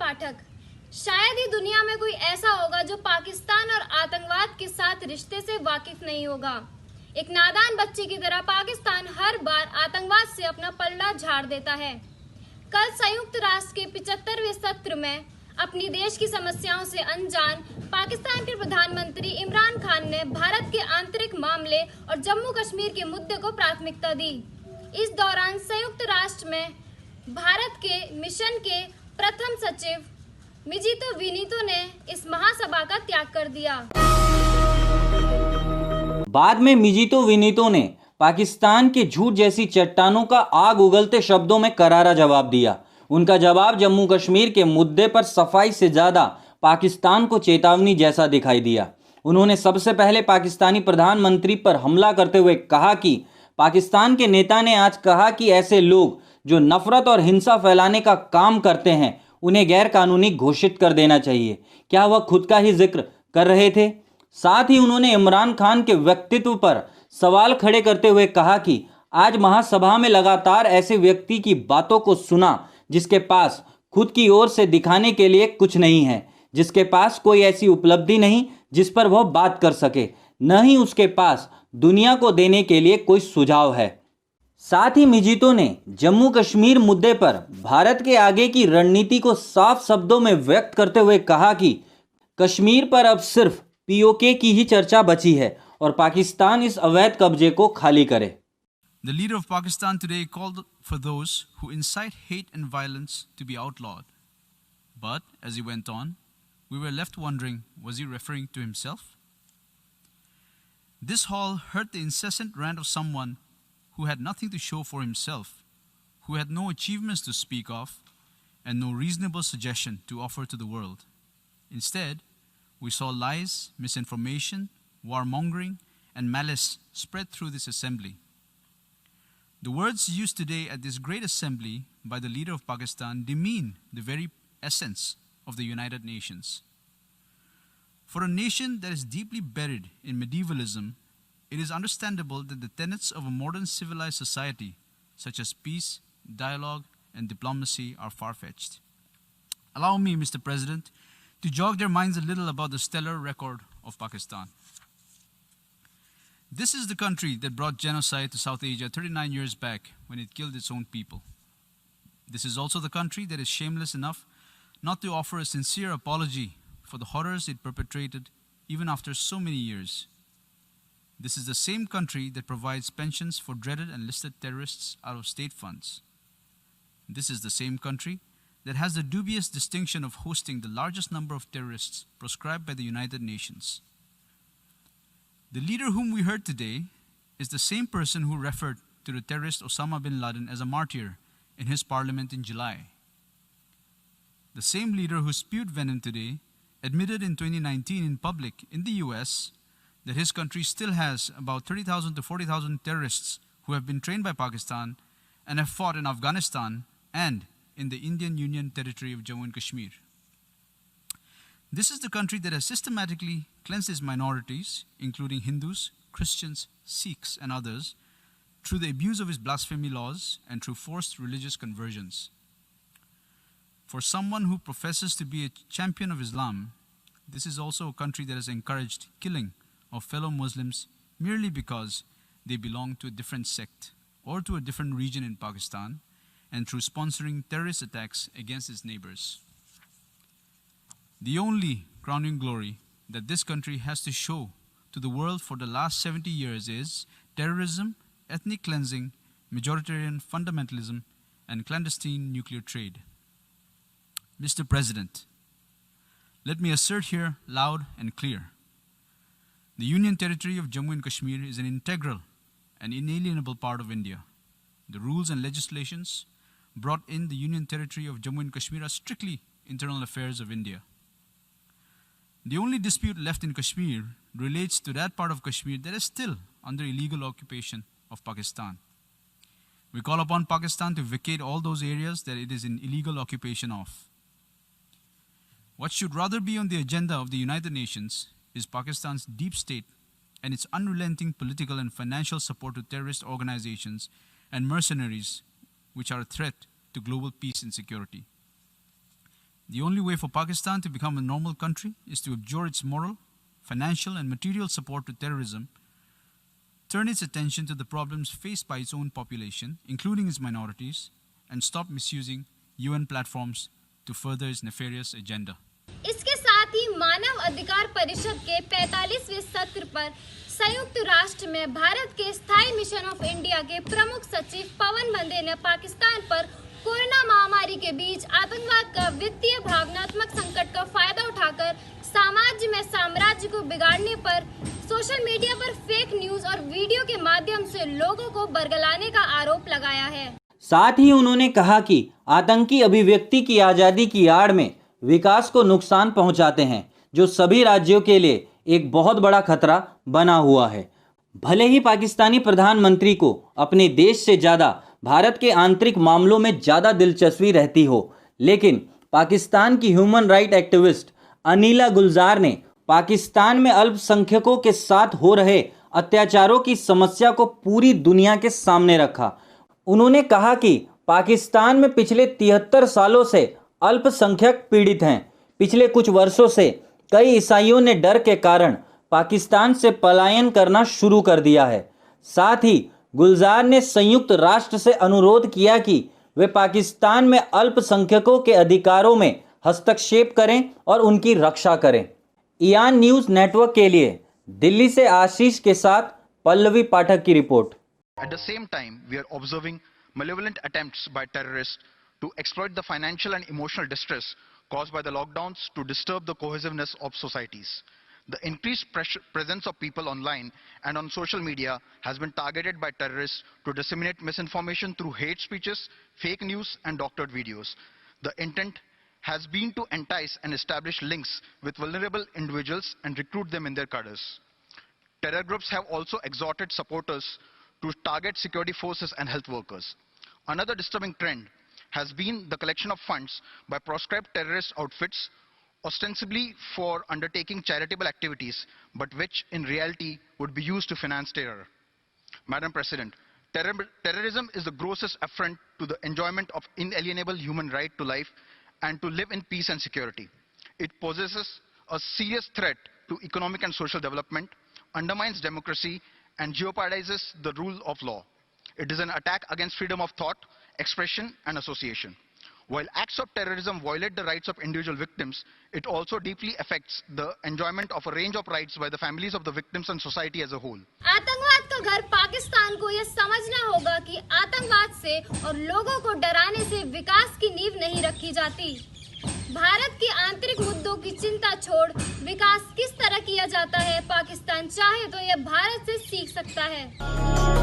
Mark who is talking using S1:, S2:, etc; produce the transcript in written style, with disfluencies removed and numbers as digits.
S1: पाठक, शायद ही दुनिया में कोई ऐसा होगा जो पाकिस्तान और आतंकवाद के साथ रिश्ते से वाकिफ नहीं होगा। एक नादान बच्चे की तरह पाकिस्तान हर बार आतंकवाद से अपना पलड़ा झाड़ देता है। कल संयुक्त राष्ट्र के 75वें सत्र में अपनी देश की समस्याओं से अनजान पाकिस्तान के प्रधानमंत्री इमरान खान ने भारत के आंतरिक मामले और जम्मू कश्मीर के मुद्दे को प्राथमिकता दी। इस दौरान संयुक्त राष्ट्र में भारत के मिशन के प्रथम सचिव मिजीतो विनीतो ने इस महासभा का त्याग कर दिया।
S2: बाद में मिजीतो विनीतो ने पाकिस्तान के झूठ जैसी चट्टानों का आग उगलते शब्दों में करारा जवाब दिया। उनका जवाब जम्मू कश्मीर के मुद्दे पर सफाई से ज्यादा पाकिस्तान को चेतावनी जैसा दिखाई दिया। उन्होंने सबसे पहले पाकिस्तानी प्रधानमंत्री पर हमला करते हुए कहा कि पाकिस्तान के नेता ने आज कहा कि ऐसे लोग जो नफरत और हिंसा फैलाने का काम करते हैं उन्हें गैर कानूनी घोषित कर देना चाहिए। क्या वह खुद का ही जिक्र कर रहे थे? साथ ही उन्होंने इमरान खान के व्यक्तित्व पर सवाल खड़े करते हुए कहा कि आज महासभा में लगातार ऐसे व्यक्ति की बातों को सुना जिसके पास खुद की ओर से दिखाने के लिए कुछ नहीं है, जिसके पास कोई ऐसी उपलब्धि नहीं जिस पर वह बात कर सके, न ही उसके पास दुनिया को देने के लिए कोई सुझाव है। साथ ही मिजीतो ने जम्मू कश्मीर मुद्दे पर भारत के आगे की रणनीति को साफ शब्दों में व्यक्त करते हुए कहा कि कश्मीर पर अब सिर्फ पीओके की ही चर्चा बची है और पाकिस्तान इस अवैध कब्जे को खाली करे।
S3: The leader of Pakistan today called for those who incite hate and violence to be outlawed. But as he went on, we were left wondering, was he referring to himself? This hall heard the incessant rant of someone who had nothing to show for himself, who had no achievements to speak of, and no reasonable suggestion to offer to the world. Instead, we saw lies, misinformation, warmongering, and malice spread through this assembly. The words used today at this great assembly by the leader of Pakistan demean the very essence of the United Nations. For a nation that is deeply buried in medievalism, it is understandable that the tenets of a modern civilized society, such as peace, dialogue, and diplomacy, are far-fetched. Allow me, Mr. President, to jog their minds a little about the stellar record of Pakistan. This is the country that brought genocide to South Asia 39 years back when it killed its own people. This is also the country that is shameless enough not to offer a sincere apology for the horrors it perpetrated even after so many years. This is the same country that provides pensions for dreaded and listed terrorists out of state funds. This is the same country that has the dubious distinction of hosting the largest number of terrorists proscribed by the United Nations. The leader whom we heard today is the same person who referred to the terrorist Osama bin Laden as a martyr in his parliament in July. The same leader who spewed venom today admitted in 2019 in public in the US that his country still has about 30,000 to 40,000 terrorists who have been trained by Pakistan and have fought in Afghanistan and in the Indian Union territory of Jammu and Kashmir. This is the country that has systematically cleansed its minorities, including Hindus, Christians, Sikhs, and others, through the abuse of its blasphemy laws and through forced religious conversions. For someone who professes to be a champion of Islam, this is also a country that has encouraged killing of fellow Muslims merely because they belong to a different sect or to a different region in Pakistan, and through sponsoring terrorist attacks against its neighbors. The only crowning glory that this country has to show to the world for the last 70 years is terrorism, ethnic cleansing, majoritarian fundamentalism, and clandestine nuclear trade. Mr. President, let me assert here loud and clear. The Union Territory of Jammu and Kashmir is an integral and inalienable part of India. The rules and legislations brought in the Union Territory of Jammu and Kashmir are strictly internal affairs of India. The only dispute left in Kashmir relates to that part of Kashmir that is still under illegal occupation of Pakistan. We call upon Pakistan to vacate all those areas that it is in illegal occupation of. What should rather be on the agenda of the United Nations is Pakistan's deep state and its unrelenting political and financial support to terrorist organizations and mercenaries which are a threat to global peace and security. The only way for Pakistan to become a normal country is to abjure its moral, financial and material support to terrorism, turn its attention to the problems faced by its own population, including its minorities, and stop misusing UN platforms to further its nefarious agenda.
S1: इसके साथ ही मानव अधिकार परिषद के 45वें सत्र पर संयुक्त राष्ट्र में भारत के स्थायी मिशन ऑफ इंडिया के प्रमुख सचिव पवन बंदे ने पाकिस्तान पर कोरोना महामारी के बीच आतंकवाद का वित्तीय भावनात्मक संकट का फायदा उठाकर साम्राज्य में साम्राज्य को बिगाड़ने पर सोशल मीडिया पर फेक न्यूज और वीडियो के माध्यम से लोगों को बरगलाने का आरोप लगाया है।
S2: साथ ही उन्होंने कहा कि आतंकी अभिव्यक्ति की आजादी की आड़ में विकास को नुकसान पहुंचाते हैं, जो सभी राज्यों के लिए एक बहुत बड़ा खतरा बना हुआ है। भले ही पाकिस्तानी प्रधानमंत्री को अपने देश से ज़्यादा भारत के आंतरिक मामलों में ज़्यादा दिलचस्पी रहती हो, लेकिन पाकिस्तान की ह्यूमन राइट एक्टिविस्ट अनीला गुलजार ने पाकिस्तान में अल्पसंख्यकों के साथ हो रहे अत्याचारों की समस्या को पूरी दुनिया के सामने रखा। उन्होंने कहा कि पाकिस्तान में पिछले 73 सालों से अल्पसंख्यक पीड़ित हैं। पिछले कुछ वर्षों से कई ईसाइयों ने डर के कारण पाकिस्तान से पलायन करना शुरू कर दिया है। साथ ही गुलजार ने संयुक्त राष्ट्र से अनुरोध किया कि वे पाकिस्तान में अल्पसंख्यकों के अधिकारों में हस्तक्षेप करें और उनकी रक्षा करें। ईआन न्यूज़ नेटवर्क के लिए दिल्ली से आशीष के साथ पल्लवी पाठक की report.
S4: At the same time, we are observing malevolent attempts by terrorists to exploit the financial and emotional distress caused by the lockdowns to disturb the cohesiveness of societies. The increased presence of people online and on social media has been targeted by terrorists to disseminate misinformation through hate speeches, fake news and doctored videos. The intent has been to entice and establish links with vulnerable individuals and recruit them in their cadres. Terror groups have also exhorted supporters to target security forces and health workers. Another disturbing trend has been the collection of funds by proscribed terrorist outfits, ostensibly for undertaking charitable activities, but which in reality would be used to finance terror. Madam President, terrorism is the grossest affront to the enjoyment of inalienable human right to life and to live in peace and security. It possesses a serious threat to economic and social development, undermines democracy, and jeopardizes the rule of law. It is an attack against freedom of thought, expression, and association. While acts of terrorism violate the rights of individual victims, it also deeply affects the enjoyment of a range of rights by the families of the victims and society as a whole.
S1: आतंकवाद का घर पाकिस्तान को यह समझना होगा कि आतंकवाद से और लोगों को डराने से विकास की नींव नहीं रखी जाती। भारत के आंतरिक मुद्दों की चिंता छोड़ विकास किस तरह किया जाता है, पाकिस्तान चाहे तो यह भारत से सीख सकता है।